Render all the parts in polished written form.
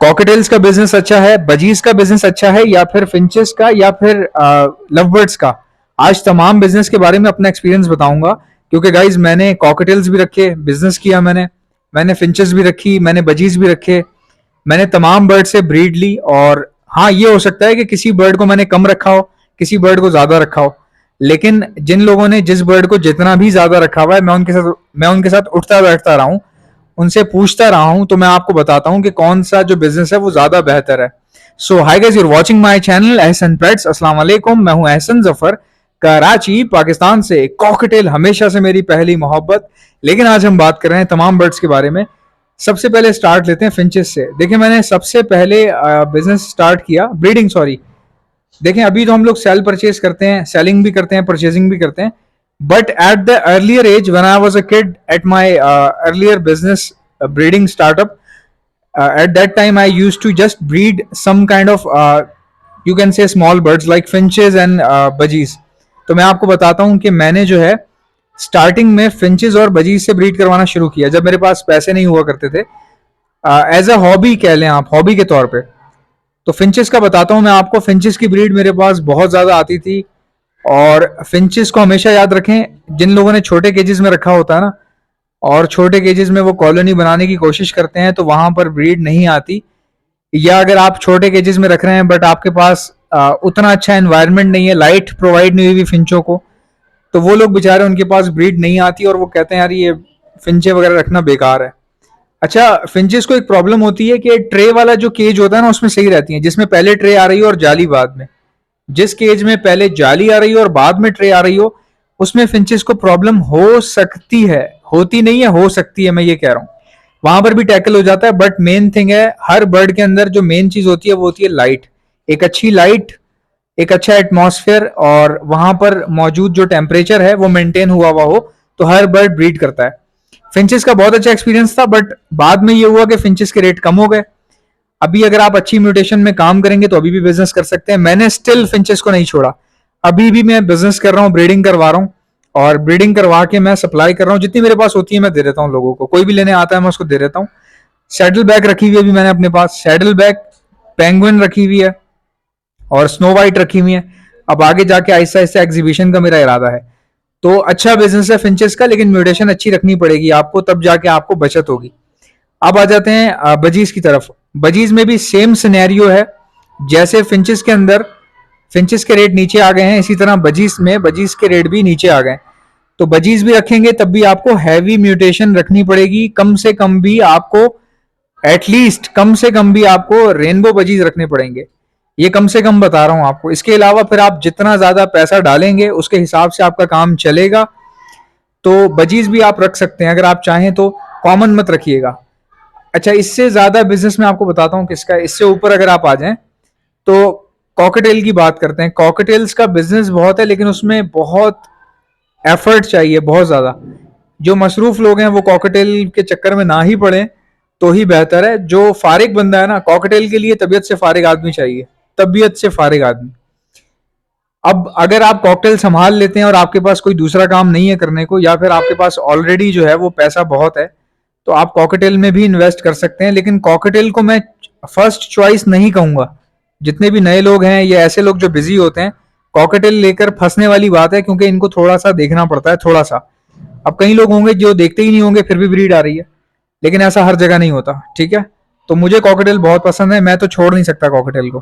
Cocktails का business अच्छा है, बजीज का बिजनेस अच्छा है, या फिर फिंचेस का, या फिर लव बर्ड्स का? आज तमाम बिजनेस के बारे में अपना एक्सपीरियंस बताऊंगा, क्योंकि गाइज मैंने कॉकटेल्स भी रखे, बिजनेस किया मैंने, मैंने फिंचेस भी रखी, मैंने बजीज भी रखे, मैंने तमाम बर्ड से ब्रीड ली। और हाँ, ये हो सकता है कि किसी बर्ड को मैंने कम रखा हो, किसी बर्ड को ज्यादा रखा हो, लेकिन जिन लोगों ने जिस बर्ड को जितना भी ज्यादा रखा हुआ है, मैं उनके साथ उठता बैठता रहा हूँ, उनसे पूछता रहा हूं, तो मैं आपको बताता हूं कि कौन सा जो बिजनेस है वो ज्यादा बेहतर है। So hi guys, you're watching my channel Ehsan pets. अस्सलाम वालेकुम, मैं हूं एहसन जफर, कराची पाकिस्तान से। कॉकटेल हमेशा से मेरी पहली मोहब्बत, लेकिन आज हम बात कर रहे हैं तमाम बर्ड्स के बारे में। सबसे पहले स्टार्ट लेते हैं फिंचेस से। देखिए, मैंने सबसे पहले बिजनेस स्टार्ट किया, ब्रीडिंग सॉरी। देखें, अभी तो हम लोग सेल परचेज करते हैं, सेलिंग भी करते हैं, परचेजिंग भी करते हैं, but at the earlier age when I was a kid at my earlier business breeding startup, at that time I used to just breed some kind of you can say small birds like finches and budgies. तो मैं आपको बताता हूँ कि मैंने जो है starting में फिंचेस और बजीज से ब्रीड करवाना शुरू किया जब मेरे पास पैसे नहीं हुआ करते थे, एज अ हॉबी कह लें आप, हॉबी के तौर पे। तो फिंचेस का बताता हूँ मैं आपको। फिंचेस की ब्रीड मेरे पास बहुत ज़्यादा आती थी, और फिंचेस को हमेशा याद रखें, जिन लोगों ने छोटे केजेस में रखा होता है ना, और छोटे केजेस में वो कॉलोनी बनाने की कोशिश करते हैं, तो वहां पर ब्रीड नहीं आती। या अगर आप छोटे केजेस में रख रहे हैं बट आपके पास उतना अच्छा एनवायरनमेंट नहीं है, लाइट प्रोवाइड नहीं हुई फिंचों को, तो वो लोग बेचारे, उनके पास ब्रीड नहीं आती और वो कहते हैं यार ये फिंचे वगैरह रखना बेकार है। अच्छा, फिंचेस को एक प्रॉब्लम होती है कि ट्रे वाला जो केज होता है ना, उसमें सही रहती है, जिसमें पहले ट्रे आ रही हो और जाली बाद में। जिस केज में पहले जाली आ रही हो और बाद में ट्रे आ रही हो, उसमें फिंचेस को प्रॉब्लम हो सकती है, होती नहीं है, हो सकती है, मैं ये कह रहा हूं। वहां पर भी टैकल हो जाता है, बट मेन थिंग है, हर बर्ड के अंदर जो मेन चीज होती है वो होती है लाइट। एक अच्छी लाइट, एक अच्छा एटमॉस्फेयर, और वहां पर मौजूद जो टेम्परेचर है वो मेंटेन हुआ हुआ हो, तो हर बर्ड ब्रीड करता है। फिंचेस का बहुत अच्छा एक्सपीरियंस था, बट बाद में ये हुआ कि फिंचेस के रेट कम हो गए। अभी अगर आप अच्छी म्यूटेशन में काम करेंगे तो अभी भी बिजनेस कर सकते हैं। मैंने स्टिल फिंचेस को नहीं छोड़ा, अभी भी मैं बिजनेस कर रहा हूँ, ब्रीडिंग करवा रहा हूँ, और ब्रीडिंग करवा के मैं सप्लाई कर रहा हूँ। जितनी मेरे पास होती है मैं दे देता हूँ लोगों को, कोई भी लेने आता है मैं उसको दे देता हूँ। सैडल बैग रखी हुई है अभी मैंने अपने पास, सैडल बैग, पेंगुइन रखी हुई है, और स्नो वाइट रखी हुई है। अब आगे जाके आहिस्ता आहिस्ता एग्जीबिशन का मेरा इरादा है। तो अच्छा बिजनेस है फिंचेस का, लेकिन म्यूटेशन अच्छी रखनी पड़ेगी आपको, तब जाके आपको बचत होगी। अब आ जाते हैं बजीज की तरफ। बजीज में भी सेम सिनेरियो है, जैसे फिंचेस के अंदर फिंचेस के रेट नीचे आ गए हैं, इसी तरह बजीज में बजीज के रेट भी नीचे आ गए। तो बजीज भी रखेंगे तब भी आपको हैवी म्यूटेशन रखनी पड़ेगी, कम से कम भी आपको, एटलीस्ट कम से कम भी आपको रेनबो बजीज रखने पड़ेंगे। ये कम से कम बता रहा हूं आपको। इसके अलावा फिर आप जितना ज्यादा पैसा डालेंगे उसके हिसाब से आपका काम चलेगा। तो बजीज भी आप रख सकते हैं अगर आप चाहें तो, कॉमन मत रखिएगा। अच्छा, इससे ज्यादा बिजनेस मैं आपको बताता हूँ किसका, इससे ऊपर अगर आप आ जाएं तो कॉकटेल की बात करते हैं। कॉकटेल्स का बिजनेस बहुत है, लेकिन उसमें बहुत एफर्ट चाहिए, बहुत ज्यादा। जो मसरूफ लोग हैं वो कॉकटेल के चक्कर में ना ही पड़े तो ही बेहतर है। जो फारिग बंदा है ना, कॉकटेल के लिए तबीयत से फारिग आदमी चाहिए, तबीयत से फारिग आदमी। अब अगर आप कॉकटेल संभाल लेते हैं और आपके पास कोई दूसरा काम नहीं है करने को, या फिर आपके पास ऑलरेडी जो है वो पैसा बहुत है, तो आप कॉकटेल में भी इन्वेस्ट कर सकते हैं। लेकिन कॉकटेल को मैं फर्स्ट चॉइस नहीं कहूंगा। जितने भी नए लोग हैं या ऐसे लोग जो बिजी होते हैं, कॉकटेल लेकर फंसने वाली बात है, क्योंकि इनको थोड़ा सा देखना पड़ता है, थोड़ा सा। अब कई लोग होंगे जो देखते ही नहीं होंगे फिर भी ब्रीड आ रही है, लेकिन ऐसा हर जगह नहीं होता, ठीक है। तो मुझे कॉकटेल बहुत पसंद है, मैं तो छोड़ नहीं सकता कॉकटेल को।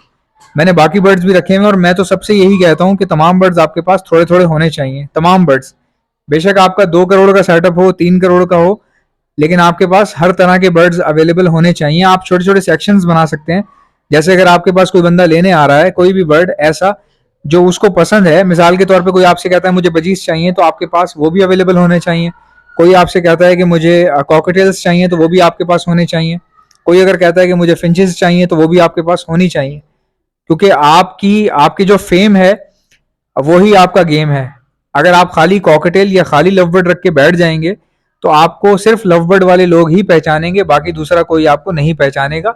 मैंने बाकी बर्ड्स भी रखे हैं, और मैं तो सबसे यही कहता हूँ कि तमाम बर्ड्स आपके पास थोड़े थोड़े होने चाहिए, तमाम बर्ड्स। बेशक आपका 2 करोड़ का सेटअप हो, 3 करोड़ का हो, लेकिन आपके पास हर तरह के बर्ड्स अवेलेबल होने चाहिए। आप छोटे छोटे सेक्शंस बना सकते हैं। जैसे अगर आपके पास कोई बंदा लेने आ रहा है कोई भी बर्ड ऐसा जो उसको पसंद है, मिसाल के तौर पे कोई आपसे कहता है मुझे बजीज चाहिए, तो आपके पास वो भी अवेलेबल होने चाहिए। कोई आपसे कहता है कि मुझे कॉकटेल्स चाहिए, तो वो भी आपके पास होने चाहिए। कोई अगर कहता है कि मुझे फिंचेस चाहिए, तो वो भी आपके पास होनी चाहिए। क्योंकि आपकी आपकी जो फेम है वो ही आपका गेम है। अगर आप खाली कॉकटेल या खाली लवबर्ड रख के बैठ जाएंगे तो आपको सिर्फ लवबर्ड वाले लोग ही पहचानेंगे, बाकी दूसरा कोई आपको नहीं पहचानेगा।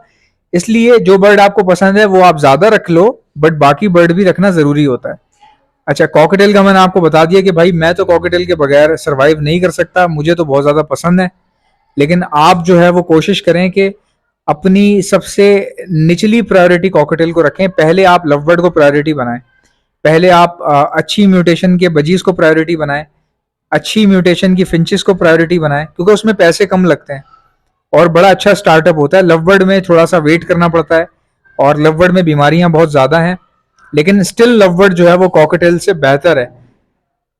इसलिए जो बर्ड आपको पसंद है वो आप ज्यादा रख लो, बट बाकी बर्ड भी रखना जरूरी होता है। अच्छा, कॉकटेल का मैंने आपको बता दिया कि भाई मैं तो कॉकटेल के बगैर सरवाइव नहीं कर सकता, मुझे तो बहुत ज्यादा पसंद है। लेकिन आप जो है वो कोशिश करें कि अपनी सबसे निचली प्रायोरिटी कॉकटेल को रखें। पहले आप लव बर्ड को प्रायोरिटी बनाएं। पहले आप अच्छी म्यूटेशन के बजीज को प्रायोरिटी बनाएं, अच्छी म्यूटेशन की फिंचेस को प्रायोरिटी बनाएं, क्योंकि उसमें पैसे कम लगते हैं और बड़ा अच्छा स्टार्टअप होता है। लव बर्ड में थोड़ा सा वेट करना पड़ता है और लव बर्ड में बीमारियां बहुत ज्यादा हैं, लेकिन स्टिल लव बर्ड जो है वो कॉकटेल से बेहतर है।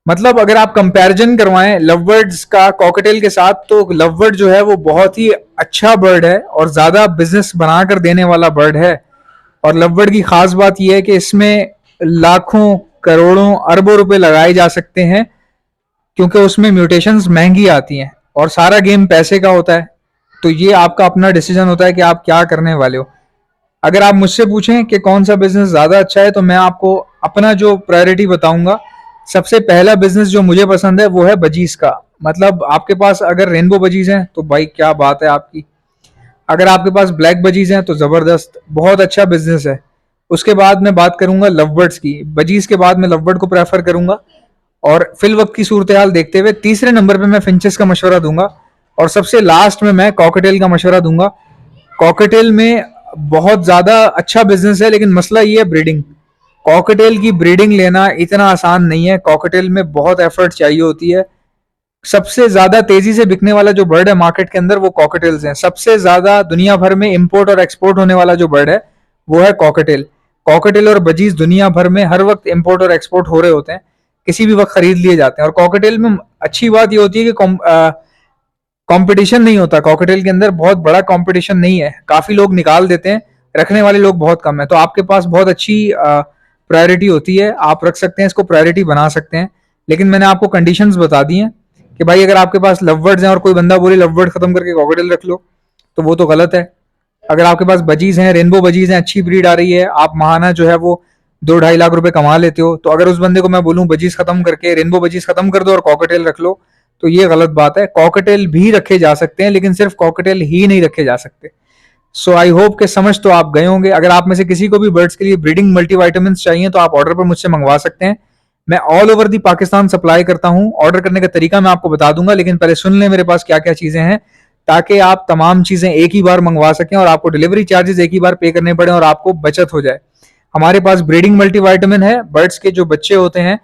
मतलब अगर आप कंपैरिजन करवाएं लव बर्ड्स का कॉकटेल के साथ, तो लव बर्ड जो है वो बहुत ही अच्छा बर्ड है और ज्यादा बिजनेस बनाकर देने वाला बर्ड है। और लव बर्ड की खास बात यह है कि इसमें लाखों, करोड़ों, अरबों रुपए लगाए जा सकते हैं, क्योंकि उसमें म्यूटेशंस महंगी आती हैं और सारा गेम पैसे का होता है। तो ये आपका अपना डिसीजन होता है कि आप क्या करने वाले हो। अगर आप मुझसे पूछें कि कौन सा बिजनेस ज्यादा अच्छा है, तो मैं आपको अपना जो प्रायोरिटी बताऊंगा। सबसे पहला बिजनेस जो मुझे पसंद है वो है बजीज का। मतलब आपके पास अगर रेनबो बजीज हैं तो भाई क्या बात है आपकी। अगर आपके पास ब्लैक बजीज हैं तो जबरदस्त, बहुत अच्छा बिजनेस है। उसके बाद मैं बात करूंगा लवबर्ड्स की। बजीज के बाद मैं लवबर्ड को प्रेफर करूंगा। और फिल वक्त की सूरत हाल देखते हुए तीसरे नंबर पे मैं फिंचेस का मशवरा दूंगा और सबसे लास्ट में मैं कॉकटेल का मशवरा दूंगा। कॉकटेल में बहुत ज्यादा अच्छा बिजनेस है, लेकिन मसला ये है ब्रीडिंग। कॉकटेल की ब्रीडिंग लेना इतना आसान नहीं है। कॉकटेल में बहुत एफर्ट चाहिए होती है। सबसे ज्यादा तेजी से बिकने वाला जो बर्ड है मार्केट के अंदर वो कॉकटेल्स हैं। सबसे ज्यादा दुनिया भर में इंपोर्ट और एक्सपोर्ट होने वाला जो बर्ड है वो है कॉकटेल। कॉकटेल और बजीज दुनिया भर में हर वक्त इंपोर्ट और एक्सपोर्ट हो रहे होते हैं, किसी भी वक्त खरीद लिए जाते हैं। और कॉकटेल में अच्छी बात ये होती है कि कंपटीशन नहीं होता। कॉकटेल के अंदर बहुत बड़ा कंपटीशन नहीं है, काफी लोग निकाल देते हैं, रखने वाले लोग बहुत कम है। तो आपके पास बहुत अच्छी प्रायोरिटी होती है, आप रख सकते हैं, इसको प्रायोरिटी बना सकते हैं। लेकिन मैंने आपको कंडीशंस बता दी हैं कि भाई अगर आपके पास लवबर्ड्स हैं और कोई बंदा बोले लवबर्ड खत्म करके कॉकटेल रख लो, तो वो तो गलत है। अगर आपके पास बजीज हैं, रेनबो बजीज हैं, अच्छी ब्रीड आ रही है, आप महाना जो है वो 2-2.5 लाख रुपए कमा लेते हो, तो अगर उस बंदे को मैं बोलूं बजीज खत्म करके रेनबो बजीज खत्म कर दो और कॉकटेल रख लो, तो ये गलत बात है। कॉकटेल भी रखे जा सकते हैं, लेकिन सिर्फ कॉकटेल ही नहीं रखे जा सकते। सो आई होप के समझ तो आप गए होंगे। अगर आप में से किसी को भी बर्ड्स के लिए ब्रीडिंग मल्टीविटामिन चाहिए तो आप ऑर्डर पर मुझसे मंगवा सकते हैं। मैं all over the Pakistan supply करता हूं। ऑर्डर करने का तरीका मैं आपको बता दूंगा, लेकिन पहले सुन लें मेरे पास क्या क्या चीजें हैं, ताकि आप तमाम चीजें एक ही बार मंगवा सकें और आपको डिलीवरी चार्जेस एक ही बार पे करने पड़े और आपको बचत हो जाए। हमारे पास ब्रीडिंग मल्टीविटामिन है। बर्ड्स के जो बच्चे होते हैं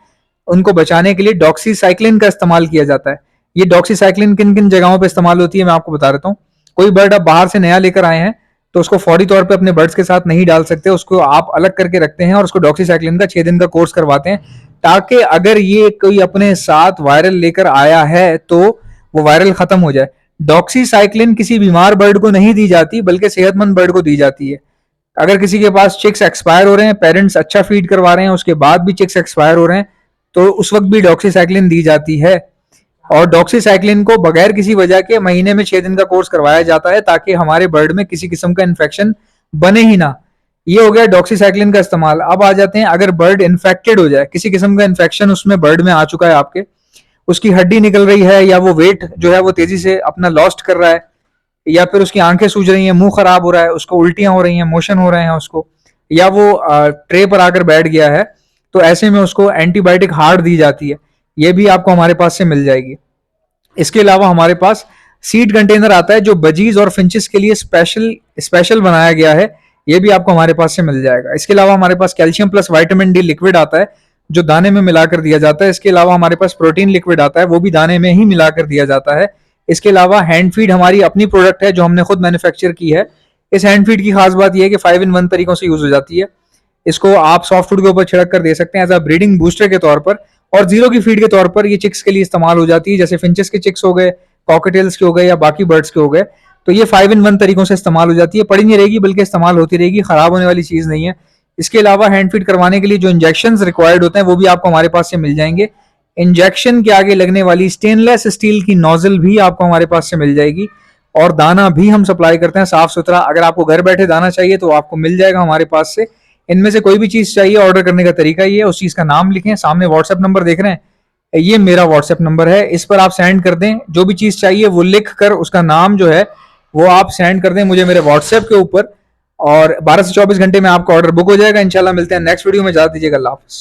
उनको बचाने के लिए डॉक्सीसाइक्लिन का इस्तेमाल किया जाता है। ये डॉक्सीसाइक्लिन किन किन जगहों पर इस्तेमाल होती है मैं आपको बता देता हूँ। कोई बर्ड आप बाहर से नया लेकर आए हैं तो उसको फौरी तौर पे अपने बर्ड्स के साथ नहीं डाल सकते, उसको आप अलग करके रखते हैं और उसको डॉक्सीसाइक्लिन का 6 दिन का कोर्स करवाते हैं, ताकि अगर ये कोई अपने साथ वायरल लेकर आया है तो वो वायरल खत्म हो जाए। डॉक्सीसाइक्लिन किसी बीमार बर्ड को नहीं दी जाती, बल्कि सेहतमंद बर्ड को दी जाती है। अगर किसी के पास चिक्स एक्सपायर हो रहे हैं, पेरेंट्स अच्छा फीड करवा रहे हैं, उसके बाद भी चिक्स एक्सपायर हो रहे हैं, तो उस वक्त भी डॉक्सीसाइक्लिन दी जाती है। और डॉक्सीसाइक्लिन को बगैर किसी वजह के महीने में 6 दिन का कोर्स करवाया जाता है, ताकि हमारे बर्ड में किसी किस्म का इन्फेक्शन बने ही ना। ये हो गया डॉक्सीसाइक्लिन का इस्तेमाल। अब आ जाते हैं, अगर बर्ड इन्फेक्टेड हो जाए, किसी किस्म का इन्फेक्शन उसमें बर्ड में आ चुका है आपके, उसकी हड्डी निकल रही है, या वो वेट जो है वो तेजी से अपना लॉस्ट कर रहा है, या फिर उसकी आंखें सूज रही हैं, मुंह खराब हो रहा है, उसको उल्टियां हो रही हैं, मोशन हो रहे हैं उसको, या वो ट्रे पर आकर बैठ गया है, तो ऐसे में उसको एंटीबायोटिक हार्ड दी जाती है। ये भी आपको हमारे पास से मिल जाएगी। इसके अलावा हमारे पास सीड कंटेनर आता है जो बजीज और फिंचेस के लिए स्पेशल बनाया गया है, ये भी आपको हमारे पास से मिल जाएगा। इसके अलावा हमारे पास calcium plus vitamin D liquid आता है जो दाने में मिलाकर दिया जाता है। इसके अलावा हमारे पास प्रोटीन लिक्विड आता है, वो भी दाने में ही मिलाकर दिया जाता है। इसके अलावा हैंड फीड हमारी अपनी प्रोडक्ट है जो हमने खुद मैन्युफैक्चर की है। इस हैंड फीड की खास बात यह है कि 5 in 1 तरीकों से यूज हो जाती है। इसको आप सॉफ्ट फूड के ऊपर छिड़क कर दे सकते हैं एज अ ब्रीडिंग बूस्टर के तौर पर, और जीरो की फीड के तौर पर ये चिक्स के लिए इस्तेमाल हो जाती है, जैसे फिंचेस के चिक्स हो गए, कॉकटेल्स के हो गए, या बाकी बर्ड्स के हो गए। तो ये 5 in 1 तरीकों से इस्तेमाल हो जाती है, पड़ी नहीं रहेगी बल्कि इस्तेमाल होती रहेगी, खराब होने वाली चीज नहीं है। इसके अलावा हैंड फीड करवाने के लिए जो इंजेक्शन रिक्वायर्ड होते हैं वो भी आपको हमारे पास से मिल जाएंगे। इंजेक्शन के आगे लगने वाली स्टेनलेस स्टील की नोजल भी आपको हमारे पास से मिल जाएगी, और दाना भी हम सप्लाई करते हैं साफ सुथरा। अगर आपको घर बैठे दाना चाहिए तो आपको मिल जाएगा हमारे पास से। इनमें से कोई भी चीज चाहिए, ऑर्डर करने का तरीका ये है, उस चीज का नाम लिखें, सामने व्हाट्सएप नंबर देख रहे हैं, ये मेरा व्हाट्सएप नंबर है, इस पर आप सेंड कर दें जो भी चीज चाहिए, वो लिख कर उसका नाम जो है वो आप सेंड कर दें मुझे मेरे व्हाट्सएप के ऊपर, और 12 से 24 घंटे में आपका ऑर्डर बुक हो जाएगा। इंशाल्लाह मिलते हैं नेक्स्ट वीडियो में। जा दीजिएगा, अल्लाह हाफिज़।